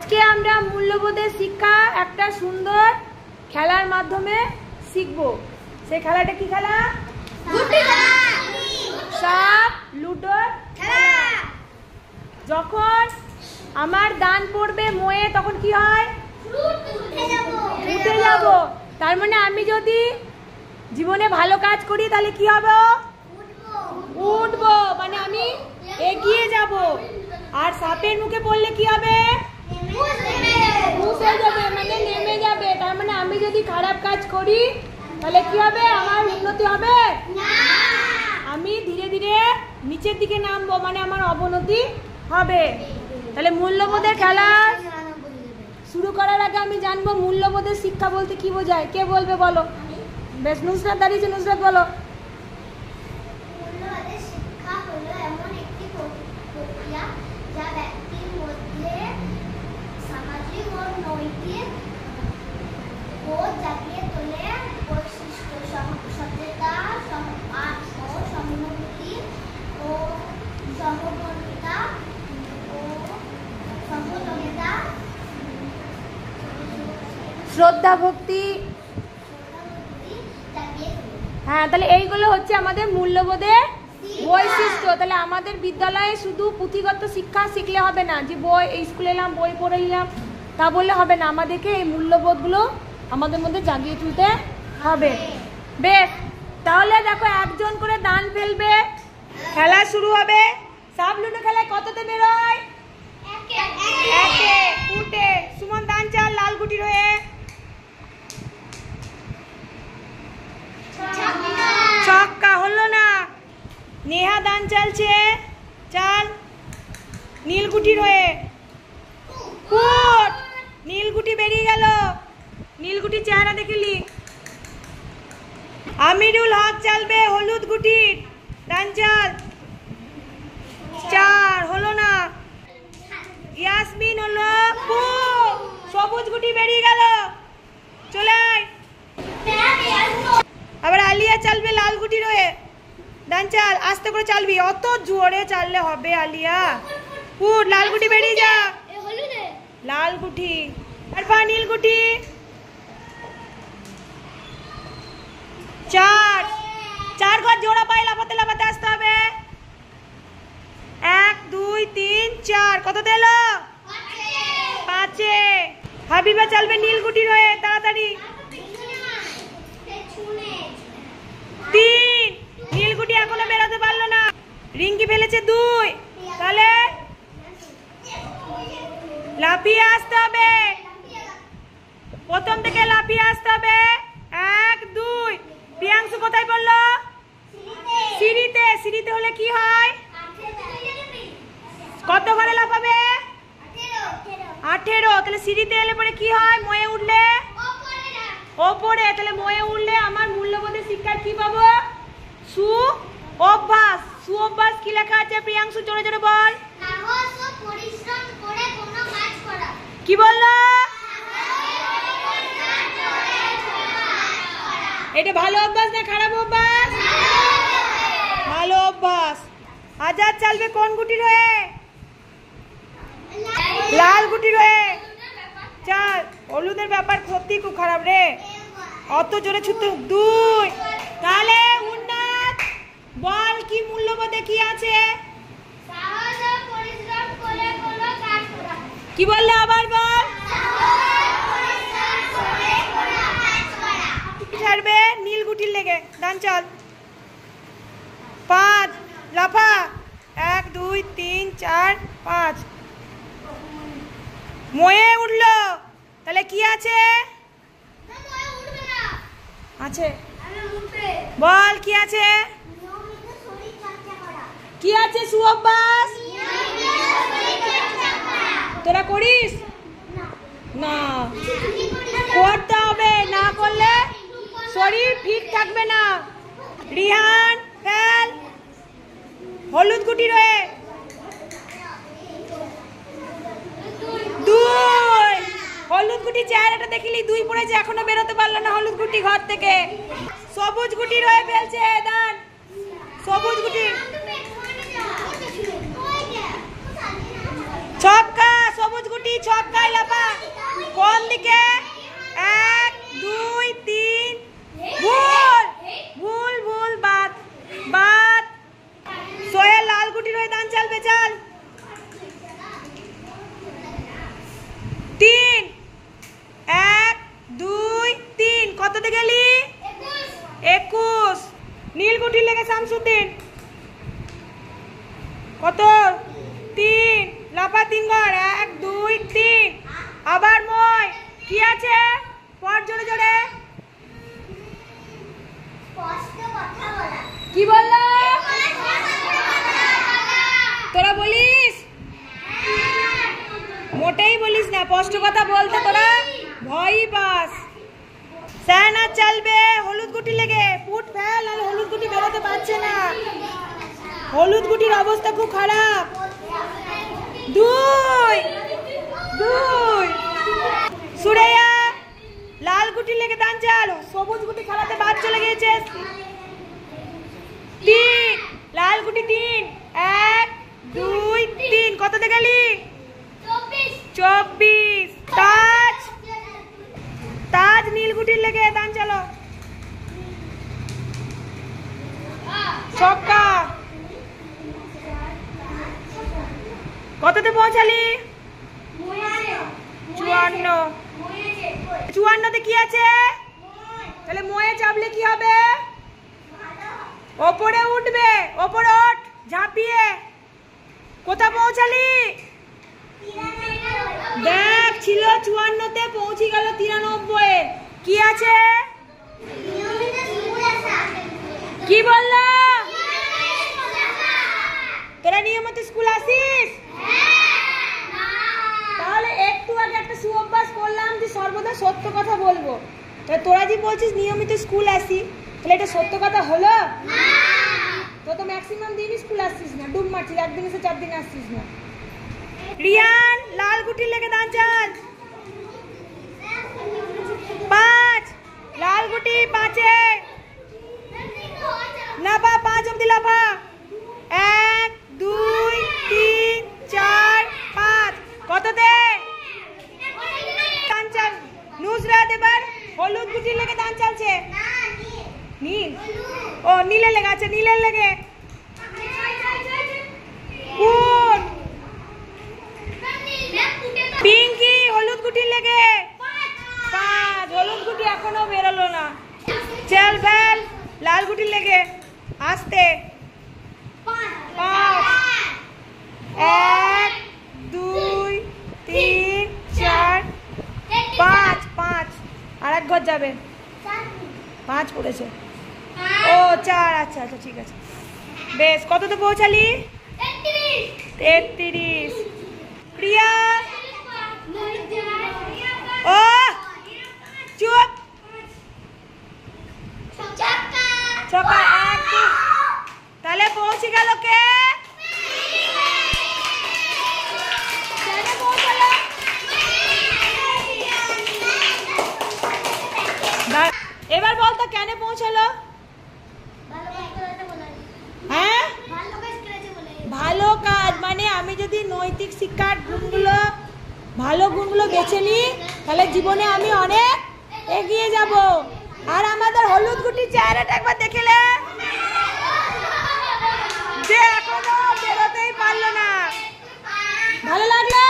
আজকে আমরা মূল্যবোধের শিক্ষা একটা সুন্দর খেলার মাধ্যমে শিখব। সেই খেলাটা কি খেলা? সাপ লুডোর খেলা। যখন আমার দান পড়বে মোয়ে তখন কি হয়? উঠে যাব। তার মানে আমি যদি জীবনে ভালো কাজ করি তাহলে কি হবে? উঠবো, মানে আমি এগিয়ে যাব। আর সাপের মুখে পড়লে কি হবে? উঠে যাবে, মানে নেমে যাবে। তার মানে আমি যদি খারাপ কাজ করি তাহলে কি হবে? আমার উন্নতি হবে না, আমি ধীরে ধীরে নিচের দিকে নামবো, মানে আমার অবনতি হবে। তাহলে মূল্যবোধের খেলা শুরু করার আগে আমি জানবো মূল্যবোধের শিক্ষা বলতে কি বোঝায়। কে বলবে বলো? বেশ, নুসরাত দাঁড়িয়েছে, নুসরাত বলো। শ্রদ্ধা ভক্তি, হ্যাঁ, তাহলে এইগুলো হচ্ছে আমাদের মূল্যবোধের বৈশিষ্ট্য। তাহলে আমাদের বিদ্যালয়ে শুধু পুঁথিগত শিক্ষা শিখলে হবে না, যে বই স্কুলে এলাম বই পড়ে এলাম তা বললে হবে না, আমাদেরকে এই মূল্যবোধগুলো আমাদের মধ্যে জাগিয়ে তুলতে হবে। বেশ, তাহলে দেখো একজন করে দান ফেলবে, খেলা শুরু হবে। সাপ লুডো খেলায় কততে বেরোয়? একে। উঠে সুমন দান চাল লাল গুটি রয়ে। ছক্কা, হলো না। নেহা দান চালছে চাল নীলগুটি রয়ে। ফুট, নীলগুটি বেরিয়ে গেল। নীলগুটি চেহারা দেখিলি। আমিরুল হক চালবে হলুদ গুটির দান চাল চার, হলো না। ইয়াসমিন হলো সবুজ গুটি বেরিয়ে গেল, চলে আয়। আবার আলিয়া চালবে লাল গুটি রয়ে দান চাল, আস্তে করে চালবি, অত জোরে চাললে হবে আলিয়া। ফুট, লাল গুটি বেরিয়ে যা। লাল গুটি আর পা নীল গুটি চার। চার ঘর জোড়া পায়ে লাফাতে লাফাতে আসতে হবে। 1 2 3 4, কত দিল? 5। হাবিবা চালবে নীল গুটি রয়ে, তাড়াতাড়ি। 3, নীলগুটি এখনো বেরোতে পারলো না। রিঙ্কি ফেলেছে 2, তাহলে লাফিয়ে আসতে হবে, প্রথম থেকে লাফিয়ে আসতে হবে। 1 2। প্রিয়াংশু কোথায় পড়লো? সিঁড়িতে। সিঁড়িতে হলে কি হয়? কত ঘরে লাফাবে? 18। তাহলে সিঁড়িতে এলে পরে কি হয়? ময়ে উঠলে ওপরে। তাহলে ময়ে উঠলে আমার মূল্যবোধের শিক্ষার কি পাবো? সু অভ্যাস। সু অভ্যাস কি লেখা আছে? প্রিয়াংশু জোরে জোরে বল। কি বললো? এটা ভালো অভ্যাস না খারাপ অভ্যাস? ভালো অভ্যাস। আজাদ চালবে কোন গুটি রয়ে? লাল গুটি রয়ে চাল। হলুদের ব্যাপার সত্যি খুব খারাপ রে, অত জোরে ছুটতে। 2। তাহলে উন্নত বল, কি মূল্যবোধে কি আছে? কি বললে আবার বল? ছাড়বে নীল গুটির লেগে দান চল। 5, লাফা। 1 2 3 4 5। ময়ে উঠলো, তাহলে কি আছে? আছে, বল কি আছে? কি আছে? সু অভ্যাস। তোরা করিস না? করতে হবে, না করলে শরীর ফিট থাকবে না। রিহান ফেল হলুদ গুটি রয়ে। 2। হলুদ গুটি চেহারাটা দেখিলি 2 পড়েছে, এখনো বেরোতে পারলো না হলুদ গুটি ঘর থেকে। সবুজ গুটি রয়ে ফেলছে দান। সবুজ গুটি ছক্কা। সবুজ গুটি ছক্কায় লাফা। কোন দিকে? 1 2 3। ভুল ভুল ভুল, বাদ বাদ। সোহেল লাল গুটির হয়ে দান চাল বেচাল। 3 1 2 3। কততে গেলি? 21। নীল গুটির লেগে শামসুদ্দিন। কত? 3। লাফা 3 ঘর। 1 2 3। আবার মই। কি আছে? পড় জোরে জোরে। কি বললো? তোরা বলিস? মোটেই বলিস না, স্পষ্ট কথা বলতে তোরা ভয়ই পাস। স্যার না চলবে হলুদ গুটি লেগে। ফুট ফেল, আর হলুদ গুটি বেরোতে পারছে না। হলুদ গুটির অবস্থা খুব খারাপ। 2 2। সুরেয়া লাল গুটি লেগে দান চাল। সবুজ গুটি খেলাতে বাদ চলে গিয়েছে। 3 লাল গুটি 3 1 2 3। কততে গেলি? 24। তাজ তাজ নীল গুটির লেগে দান চালো। ছক্কা। কততে পৌঁছালি? 54। 54তে কি আছে? তাহলে ময়ে চাপলে কি হবে? ওপরে উঠবে। ওপরে ওঠ ঝাঁপিয়ে। কোথা পৌঁছালি? দেখ, ছিল 54তে, পৌঁছে গেল 93। কি আছে? কি বললো? তোরা নিয়মিত স্কুল আসিস? তাহলে একটু আগে একটা সুঅভ্যাস করলাম যে সর্বদা সত্য কথা বলবো। তোরা যে বলছিস নিয়মিত স্কুল আসি, তাহলে এটা সত্য কথা হলো? তো ম্যাক্সিমাম দিনই স্কুল আসছিস না, ডুব মারছিস, একদিন এসে 4 দিন আসছিস না। রিয়ান লাল গুটির লেগে দান চাল। 5 লাল গুটি 5-এ লাফা। 5 অব্দি লাফা। 1 2 3 4 5। কততে? দান চাল। নুসরাত এবার হলুদ গুটির লেগে দান চালছে। নীল, ও নীলের লেগে আছে, নীলের লেগে। কোন? পিঙ্কি হলুদ গুটির লেগে 5। হলুদ গুটি এখনো বেরোলো না। চল ফেল লাল গুটির লেগে। আসতে 5 1 2 3 4 5 5। আর এক ঘর যাবে। 5 পড়েছে। ও 4। আচ্ছা আচ্ছা ঠিক আছে, বেশ। কততে পৌঁছালি? 33। প্রিয়া ও চুপ। ছক্কা 1 2। তাহলে পৌঁছে গেল কে? পৌঁছালো। এবার বলতো কেন পৌঁছালো? হ্যাঁ, ভালো কাজ। মানে আমি যদি নৈতিক শিক্ষার গুণগুলো, ভালো গুণগুলো বেছে নিই, তাহলে জীবনে আমি অনেক এগিয়ে যাব। আর আমাদের হলুদ গুটির চেহারাটা একবার দেখলে, যে এখনো বেরোতেই পারলো না। ভালো লাগলো?